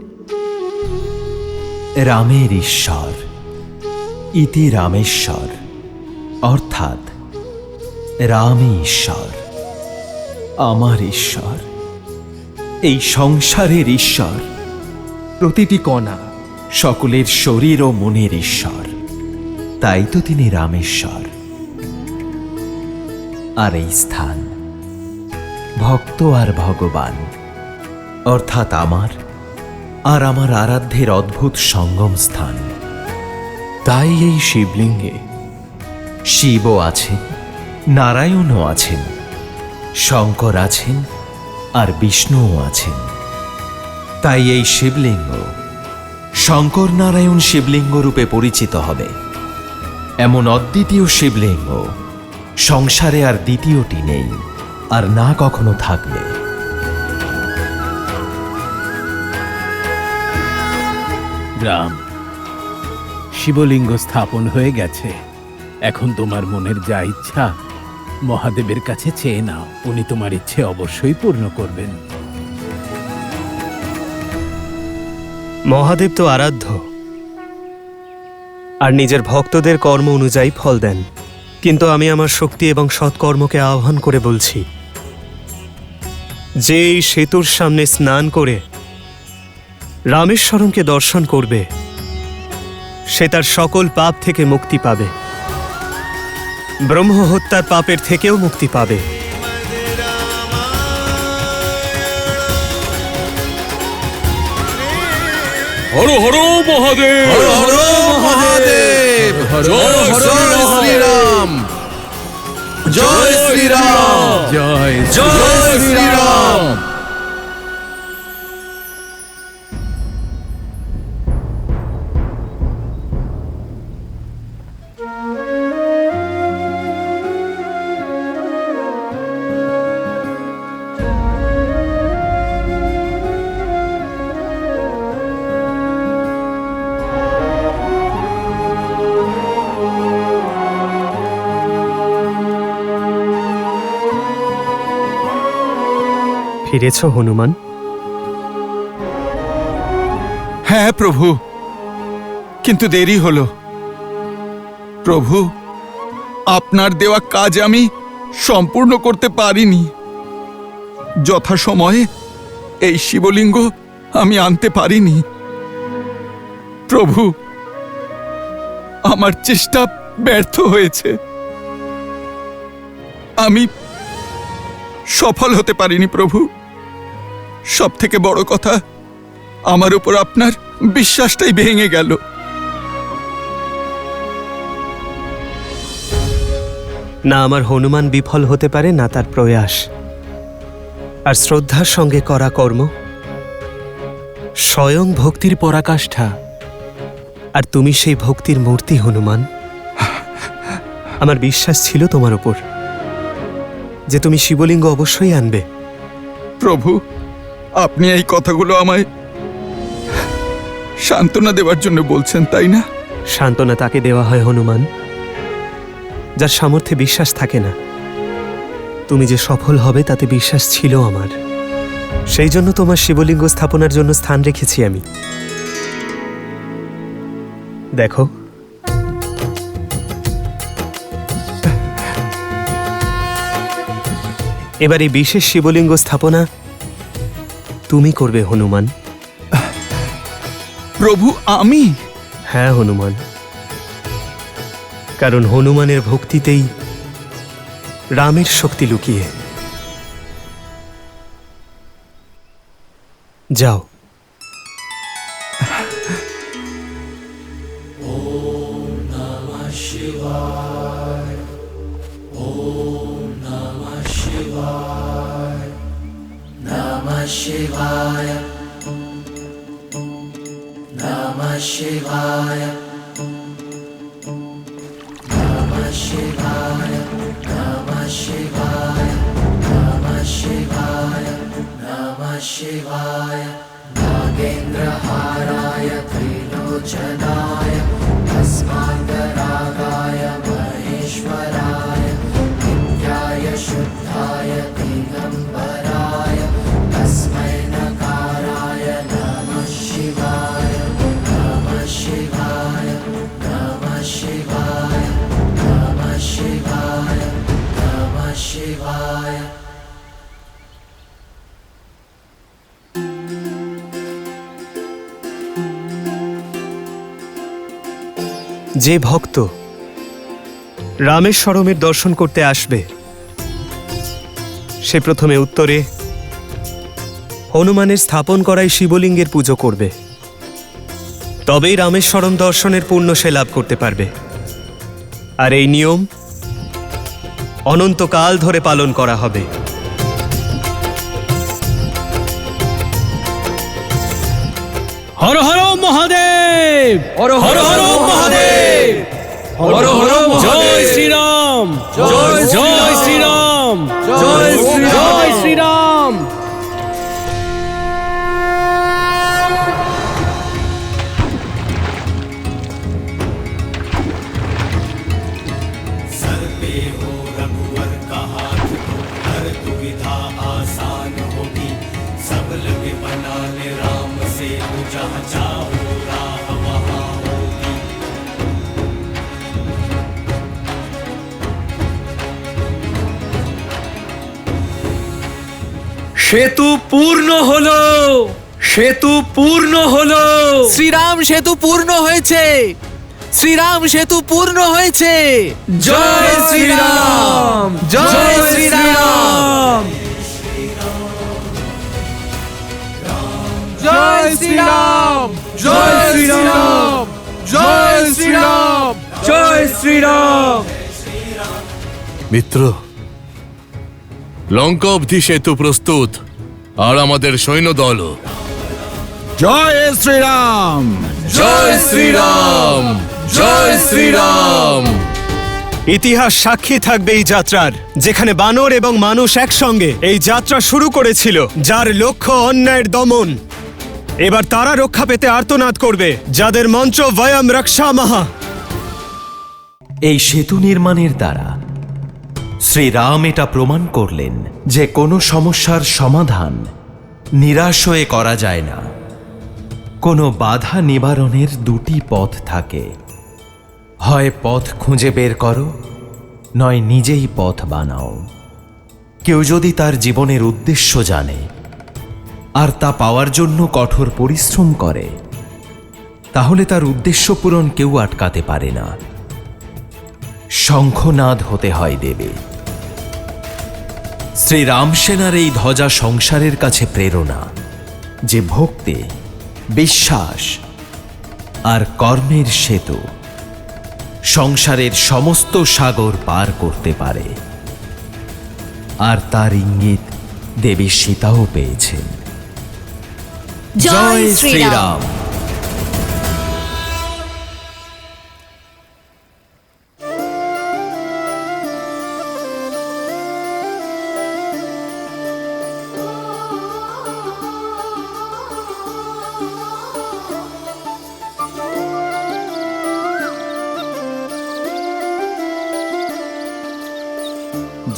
রামের ঈশ্বর ইতি রামেশ্বর, অর্থাৎ রামই ঈশ্বর, আমার ঈশ্বর, এই সংসারের ঈশ্বর, প্রতিটি কণা, সকলের শরীর ও মনের ঈশ্বর। তাই তো তিনি রামেশ্বর। আর এই স্থান ভক্ত আর ভগবান, অর্থাৎ আমার আর আমার আরাধ্যের অদ্ভুত সঙ্গম স্থান। তাই এই শিবলিঙ্গে শিবও আছেন, নারায়ণও আছেন, শঙ্কর আছেন আর বিষ্ণুও আছেন। তাই এই শিবলিঙ্গ শঙ্কর নারায়ণ শিবলিঙ্গ রূপে পরিচিত হবে। এমন অদ্বিতীয় শিবলিঙ্গ সংসারে আর দ্বিতীয়টি নেই, আর না কখনো থাকবে। রাম, শিবলিঙ্গ স্থাপন হয়ে গেছে। এখন তোমার মনের যা ইচ্ছা মহাদেবের কাছে চেয়ে নাও, উনি তোমার ইচ্ছে অবশ্যই পূর্ণ করবেন। মহাদেব তো আরাধ্য, আর নিজের ভক্তদের কর্ম অনুযায়ী ফল দেন। কিন্তু আমি আমার শক্তি এবং সৎকর্মকে আহ্বান করে বলছি, যে এই সেতুর সামনে স্নান করে রামেশ্বরমকে দর্শন করবে, সে তার সকল পাপ থেকে মুক্তি পাবে, ব্রহ্ম হত্যার পাপের থেকেও মুক্তি পাবে। হর হর মহাদেব, হর হর মহাদেব, জয় জয় শ্রীরাম, জয় শ্রীরাম, জয় জয় শ্রীরাম। ফিরেছ হনুমান? হ্যাঁ প্রভু, কিন্তু দেরি হলো। প্রভু, আপনার দেওয়া কাজ আমি সম্পূর্ণ করতে পারিনি। যথাসময়ে এই শিবলিঙ্গ আমি আনতে পারিনি। প্রভু, আমার চেষ্টা ব্যর্থ হয়েছে। আমি সফল হতে পারিনি প্রভু। সব থেকে বড় কথা, আমার উপর আপনার বিশ্বাসটাই ভেঙে গেল। না আমার হনুমান বিফল হতে পারে, না তার প্রয়াস। আর শ্রদ্ধার সঙ্গে করা কর্ম স্বয়ং ভক্তির পরাকাষ্ঠা। আর তুমি সেই ভক্তির মূর্তি হনুমান। আমার বিশ্বাস ছিল তোমার উপর যে তুমি শিবলিঙ্গ অবশ্যই আনবে। প্রভু, আপনি এই কথাগুলো আমায় সান্ত্বনা দেওয়ার জন্য বলছেন, তাই না? সান্ত্বনা তাকে দেওয়া হয় হনুমান, যার সামর্থ্যে বিশ্বাস থাকে না। তুমি যে সফল হবে তাতে বিশ্বাস ছিল আমার। সেই জন্য তোমার শিবলিঙ্গ স্থাপনার জন্য স্থান রেখেছি আমি। দেখো, এবার এই বিশেষ শিবলিঙ্গ স্থাপনা তুমি করবে হনুমান। প্রভু, আমি? হ্যাঁ হনুমান, কারণ হনুমানের ভক্তিতেই রামের শক্তি লুকিয়ে। যাও। যে ভক্ত রামেশ্বরমের দর্শন করতে আসবে, সে প্রথমে উত্তরে হনুমানের স্থাপন করায় শিবলিঙ্গের পুজো করবে। তবেই রামেশ্বরম দর্শনের পুণ্য সে লাভ করতে পারবে। আর এই নিয়ম অনন্তকাল ধরে পালন করা হবে। হর হর মহাদেব, হর হর মহাদেব, হর হর জয় শ্রীরাম, জয় জয় শ্রীরাম, জয় জয় শ্রীরাম। आसान होगी, सब लगे बनाने राम से जहाँ সেতু পূর্ণ হলো, সেতু পূর্ণ হলো। শ্রীরাম সেতু পূর্ণ হয়েছে, শ্রীরাম সেতু পূর্ণ হয়েছে। জয় শ্রীরাম, জয় শ্রীরাম, জয় শ্রীরাম, জয় শ্রীরাম, জয় শ্রীরাম, জয় শ্রীরাম। মিত্র, লঙ্কা অবধি সেতু প্রস্তুত, আর আমাদের সৈন্যদলও। জয় শ্রীরাম। জয় শ্রীরাম, জয় শ্রীরাম। ইতিহাস সাক্ষী থাকবে এই যাত্রার, যেখানে বানর এবং মানুষ একসঙ্গে এই যাত্রা শুরু করেছিল, যার লক্ষ্য অন্যায়ের দমন। এবার তারা রক্ষা পেতে আর্তনাদ করবে, যাদের মন্ত্র বয়ম রক্ষামহা। এই সেতু নির্মাণের দ্বারা শ্রীরাম এটা প্রমাণ করলেন যে কোনো সমস্যার সমাধান নিরাশ হয়ে করা যায় না। কোনো বাধা নিবারণের দুটি পথ থাকে, হয় পথ খুঁজে বের করো, নয় নিজেই পথ বানাও। কেউ যদি তার জীবনের উদ্দেশ্য জানে আর তা পাওয়ার জন্য কঠোর পরিশ্রম করে, তাহলে তার উদ্দেশ্য পূরণ কেউ আটকাতে পারে না। শঙ্খনাদ হতে হয় দেবে। শ্রীরাম সেনার এই ধ্বজা সংসারের কাছে প্রেরণা, যে ভক্তি, বিশ্বাস আর কর্মের সেতু সংসারের সমস্ত সাগর পার করতে পারে। আর তার ইঙ্গিত দেবী সীতাও পেয়েছেন। জয় শ্রীরাম।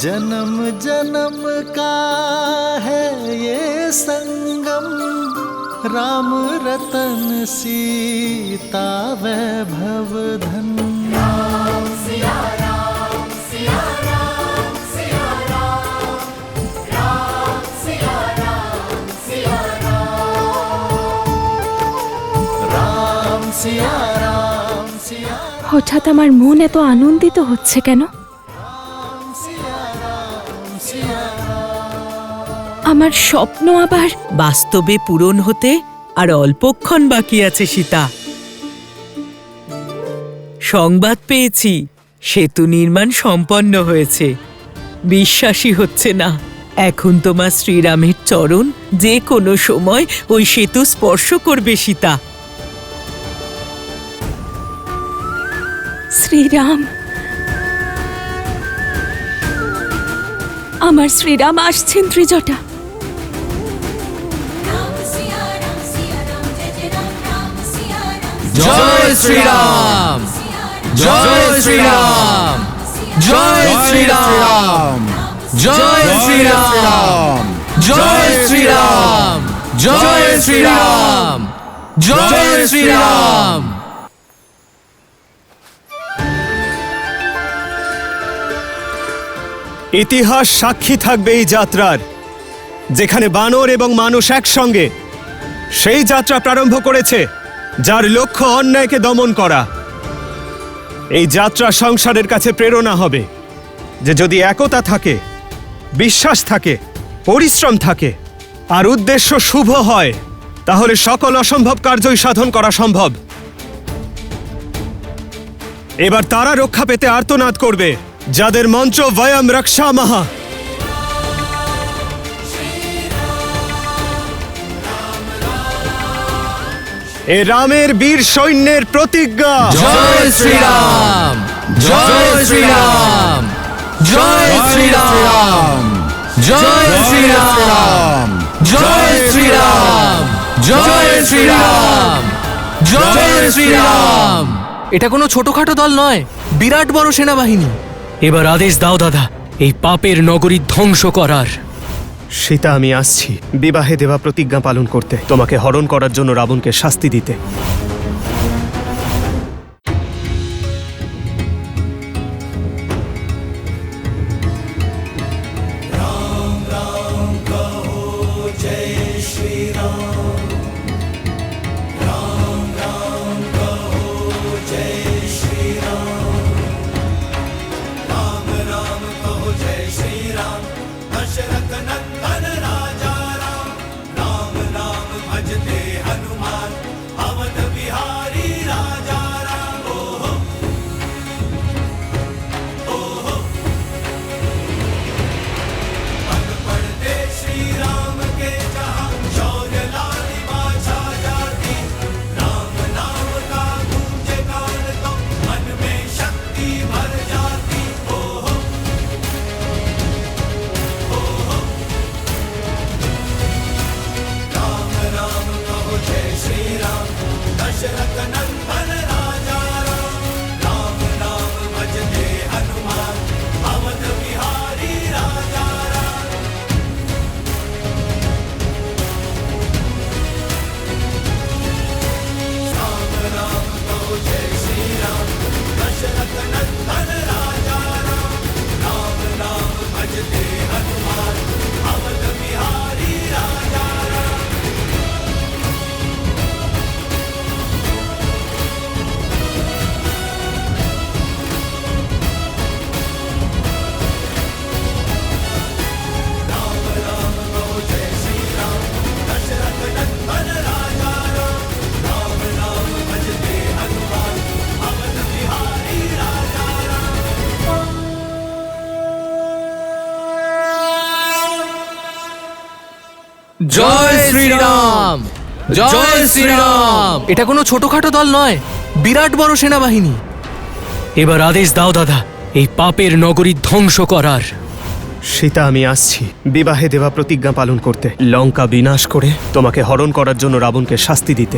जन्म जन्म का है ये संगम, राम रतन सीता वैभव धन। राम सिया राम, सिया राम, सिया राम, राम सिया राम, सिया राम, राम सिया राम, सिया। হঠাৎ আমার মন এত আনন্দিত হচ্ছে কেন? আমার স্বপ্ন আবার বাস্তবে পূরণ হতে আর অল্পক্ষণ বাকি আছে সীতা। সংবাদ পেয়েছি, সেতু নির্মাণ সম্পন্ন হয়েছে। বিশ্বাসই হচ্ছে না, এখন তোমার শ্রীরামের চরণ যে কোনো সময় ওই সেতু স্পর্শ করবে সীতা। শ্রীরাম, আমার শ্রীরাম আসছেন ত্রিজটা। জয় শ্রীরাম, জয় শ্রীরাম, জয় শ্রীরাম, জয় শ্রীরাম, জয় শ্রীরাম, জয় শ্রীরাম, জয় শ্রীরাম। ইতিহাস সাক্ষী থাকবে এই যাত্রার, যেখানে বানর এবং মানুষ একসঙ্গে সেই যাত্রা প্রারম্ভ করেছে, যার লক্ষ্য অন্যায়কে দমন করা। এই যাত্রা সংসারের কাছে প্রেরণা হবে যে যদি একতা থাকে, বিশ্বাস থাকে, পরিশ্রম থাকে আর উদ্দেশ্য শুভ হয়, তাহলে সকল অসম্ভব কার্যই সাধন করা সম্ভব। এবার তারা রক্ষা পেতে আর্তনাদ করবে, যাদের মন্ত্র বয়ম রক্ষামহা। এ রামের বীর সৈন্যের প্রতিজ্ঞা। জয় শ্রীরাম, জয় শ্রীরাম, জয় শ্রীরাম, জয় শ্রীরাম, জয় শ্রীরাম, জয় শ্রীরাম, জয় শ্রীরাম। এটা কোনো ছোটখাটো দল নয়, বিরাট বড় সেনাবাহিনী। এবার আদেশ দাও দাদা, এই পাপের নগরী ধ্বংস করার। সীতা, আমি আসছি বিবাহে দেওয়া প্রতিজ্ঞা পালন করতে, তোমাকে হরণ করার জন্য রাবণকে শাস্তি দিতে। জয় শ্রীরাম, জয় শ্রীরাম। এটা কোনো ছোটখাটো দল নয়, বিরাট বড় সেনাবাহিনী। এবার আদেশ দাও দাদা, এই পাপের নগরী ধ্বংস করার। সীতা, আমি আসছি বিবাহে দেওয়া প্রতিজ্ঞা পালন করতে, লঙ্কা বিনাশ করে তোমাকে হরণ করার জন্য রাবণকে শাস্তি দিতে।